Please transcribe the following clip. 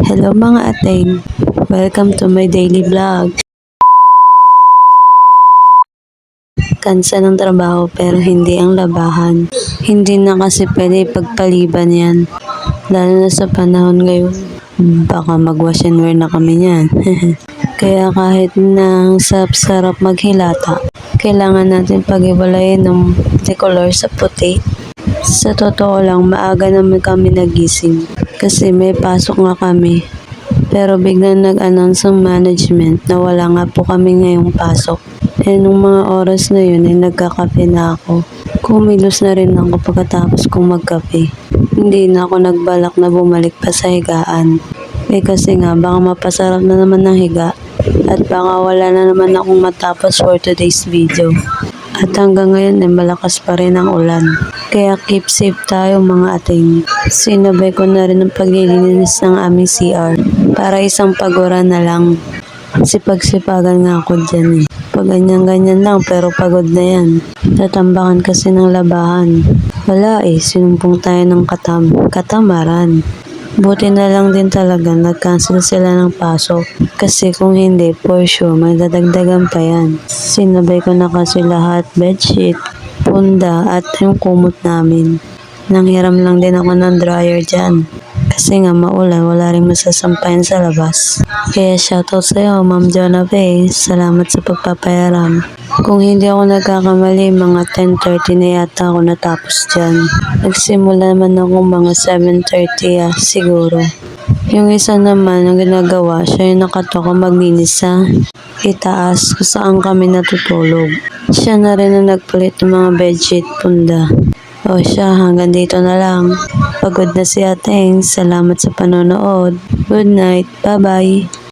Hello mga ateng, welcome to my daily vlog. Kansa ng trabaho pero hindi ang labahan. Hindi na kasi pwede ipagpaliban yan. Lalo na sa panahon ngayon, baka mag-wash and wear na kami niyan. Kaya kahit na sarap maghilata, kailangan natin pag-iwalayin ng tricolor sa puti. Sa totoo lang, maaga naman kami nagising kasi may pasok nga kami. Pero biglang nag-announce ang management na wala nga po kami ngayong pasok. Nung mga oras na yun ay nagkakape na ako. Kumilos na rin ako pagkatapos kong magkape. Hindi na ako nagbalak na bumalik pa sa higaan. Kasi nga baka mapasarap na naman ng higa at baka wala na naman akong matapos for today's video. At hanggang ngayon ay malakas pa rin ang ulan. Kaya keep safe tayo mga ating. Sinabay ko na rin ang paglilinis ng aming CR para isang pagura na lang. Sipag-sipagan nga ako dyan eh. Pag ganyan-ganyan lang pero pagod na yan. Tatambakan kasi ng labahan. Wala sinumpong tayo ng katamaran. Buti na lang din talaga nag-cancel sila ng pasok. Kasi kung hindi, for sure, may dadagdagan pa yan. Sinabay ko na kasi lahat, bedsheet, punda at yung kumot namin. Nanghiram lang din ako ng dryer dyan. Kasi nga maulan, wala rin masasampayan sa labas. Kaya shoutout sa'yo, Ma'am Jonape. Salamat sa pagpapayaram. Kung hindi ako nagkakamali, mga 10:30 na yata ako natapos dyan. Nagsimula naman ako mga 7:30 siguro. Yung isa naman, ang ginagawa, siya yung nakatoka maglinis sa itaas kung saan kami natutulog. Siya na rin ang nagpalit ng mga bedsheet, punda. O siya, hanggang dito na lang. Pagod na si Ateng. Salamat sa panonood. Good night. Bye-bye.